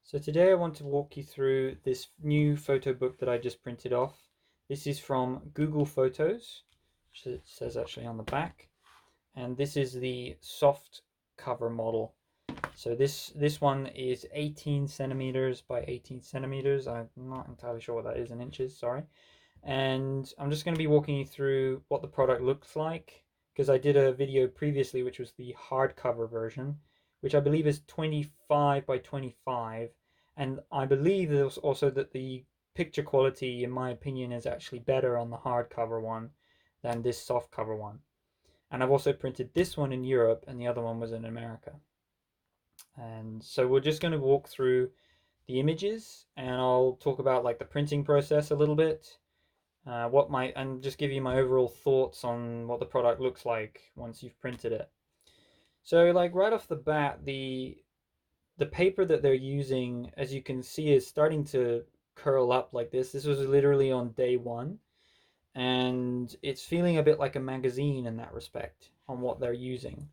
So today I want to walk you through this new photo book that I just printed off. This is from Google Photos, which it says actually on the back, and this is the soft cover model. So this one is 18 centimeters by 18 centimeters. I'm not entirely sure what that is in inches, sorry. And I'm just going to be walking you through what the product looks like because I did a video previously which was the hardcover version, which I believe is 25 by 25, and I believe there's also that the picture quality in my opinion is actually better on the hardcover one than this soft cover one. And I've also printed this one in Europe and the other one was in America. And so we're just going to walk through the images and I'll talk about like the printing process a little bit, and just give you my overall thoughts on what the product looks like once you've printed it. So like right off the bat, the paper that they're using, as you can see, is starting to curl up like this. This was literally on day one, and it's feeling a bit like a magazine in that respect on what they're using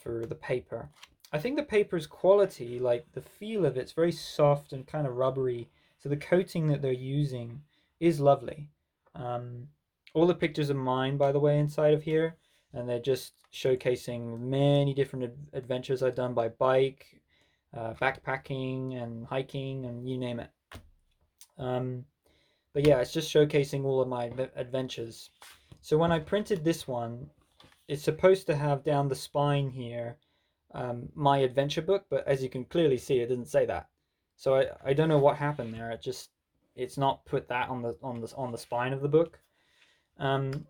for the paper. I think the paper's quality, like the feel of it's very soft and kind of rubbery. So the coating that they're using is lovely. Um, all the pictures are mine, by the way, inside of here, and they're just showcasing many different adventures I've done by bike, backpacking, and hiking, and you name it. Um, but yeah, it's just showcasing all of my adventures. So when I printed this one, it's supposed to have down the spine here my adventure book, but as you can clearly see, it didn't say that. So I don't know what happened there. It's not put that on the spine of the book. Um,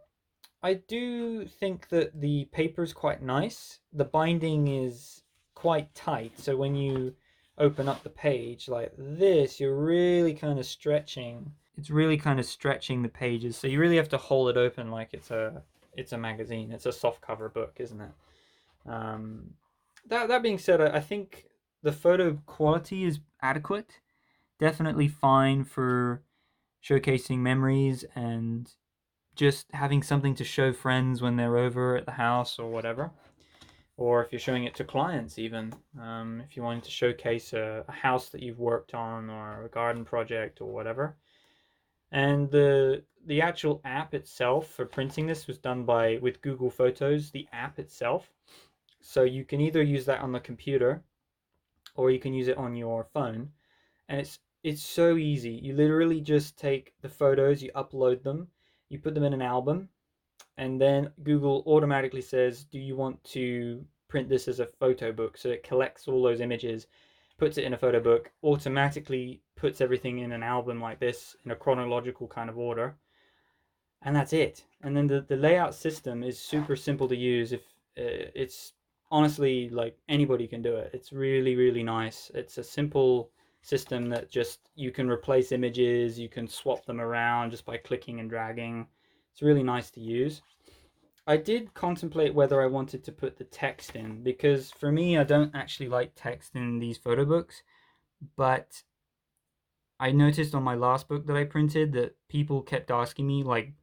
I do think that the paper is quite nice. The binding is quite tight, so when you open up the page like this, you're really kind of stretching. It's really kind of stretching the pages, so you really have to hold it open like it's a magazine. It's a soft cover book, isn't it? Um, that being said, I think the photo quality is adequate. Definitely fine for showcasing memories and just having something to show friends when they're over at the house or whatever. Or if you're showing it to clients, even if you wanted to showcase a house that you've worked on or a garden project or whatever. And the actual app itself for printing this was done by with Google Photos, the app itself. So you can either use that on the computer or you can use it on your phone. And it's so easy. You literally just take the photos, you upload them, you put them in an album, and then Google automatically says, do you want to print this as a photo book? So it collects all those images, puts it in a photo book, automatically puts everything in an album like this in a chronological kind of order, and that's it. And then the layout system is super simple to use. If it's honestly like anybody can do it. It's really really nice. It's a simple system that just you can replace images, you can swap them around just by clicking and dragging. It's really nice to use. I did contemplate whether I wanted to put the text in because for me I don't actually like text in these photo books, but I noticed on my last book that I printed that people kept asking me like,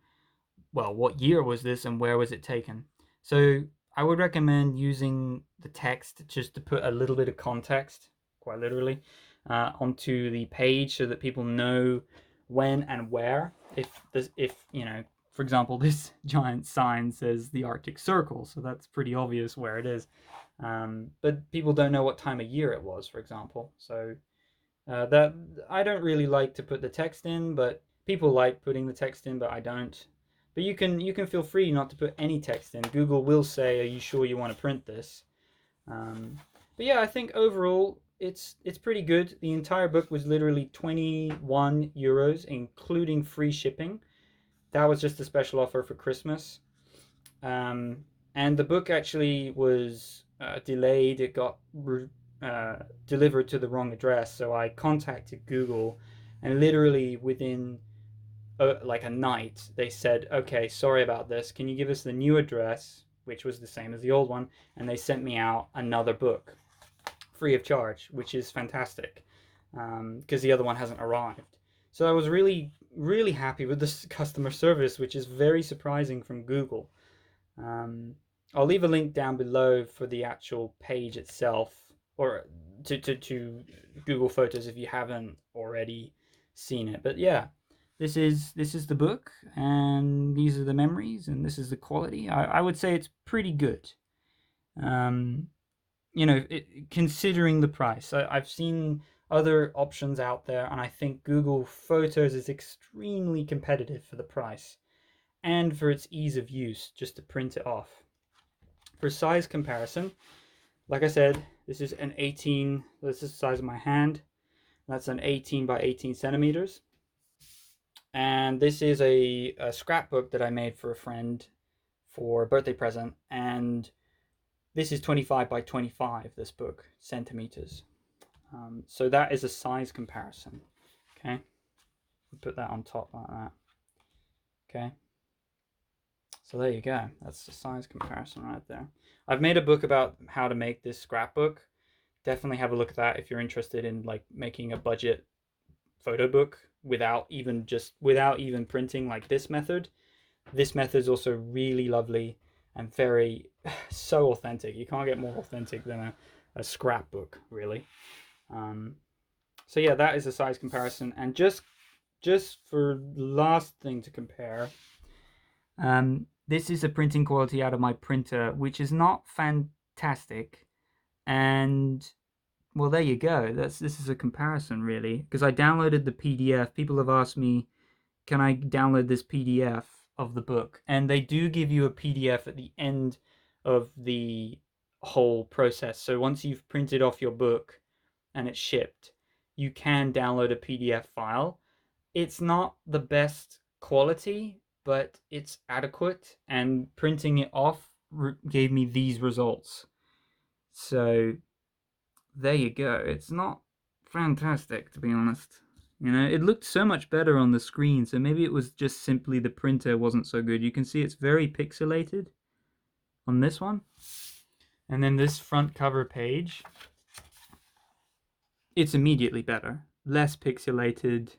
well, what year was this and where was it taken? So I would recommend using the text just to put a little bit of context, quite literally, onto the page so that people know when and where. If you know, for example, this giant sign says the Arctic Circle, so that's pretty obvious where it is. But people don't know what time of year it was, for example. So that I don't really like to put the text in, but people like putting the text in, but I don't. But you can feel free not to put any text in. Google will say, "Are you sure you want to print this?" Um, but yeah, I think overall it's pretty good. The entire book was literally 21 euros, including free shipping. That was just a special offer for Christmas. Um, and the book actually was delayed. It got uh, delivered to the wrong address. So I contacted Google, and literally within like a night, they said, "Okay, sorry about this. Can you give us the new address?" Which was the same as the old one, and they sent me out another book free of charge, which is fantastic because the other one hasn't arrived. So I was really, really happy with this customer service, which is very surprising from Google. Um, I'll leave a link down below for the actual page itself, or to Google Photos if you haven't already seen it. But yeah, this is the book, and these are the memories, and this is the quality. I would say it's pretty good. Um, considering the price, I've seen other options out there, and I think Google Photos is extremely competitive for the price and for its ease of use, just to print it off. For size comparison, like I said, this is an 18, this is the size of my hand. That's an 18 by 18 centimeters. And this is a scrapbook that I made for a friend for a birthday present. And this is 25 by 25, this book, centimeters. So that is a size comparison. Okay. Put that on top like that. Okay. So there you go. That's the size comparison right there. I've made a book about how to make this scrapbook. Definitely have a look at that if you're interested in like making a budget photo book without even printing like this method. This method is also really lovely and very so authentic. You can't get more authentic than a scrapbook, really. So yeah, that is a size comparison. And just for last thing to compare, this is a printing quality out of my printer, which is not fantastic. And well, there you go. This is a comparison, really, because I downloaded the PDF. People have asked me, can I download this PDF of the book? And they do give you a PDF at the end of the whole process. So once you've printed off your book and it's shipped, you can download a PDF file. It's not the best quality, but it's adequate, and printing it off gave me these results. So there you go. It's not fantastic, to be honest. It looked so much better on the screen, so maybe it was just simply the printer wasn't so good. You can see it's very pixelated on this one. And then this front cover page, it's immediately better. Less pixelated,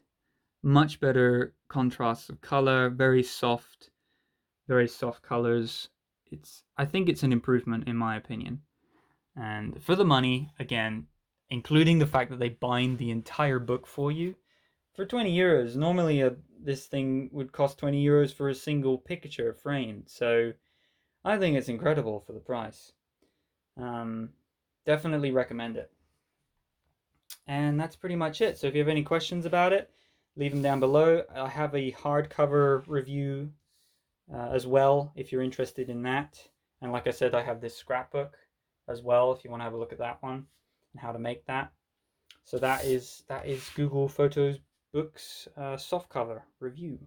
much better contrasts of color, very soft colors. I think it's an improvement in my opinion. And for the money, again, including the fact that they bind the entire book for you, for 20 euros. Normally this thing would cost 20 euros for a single picture framed. So I think it's incredible for the price. Definitely recommend it. And that's pretty much it. So if you have any questions about it, leave them down below. I have a hardcover review as well, if you're interested in that. And like I said, I have this scrapbook as well, if you want to have a look at that one and how to make that. So that is Google Photos Books softcover review.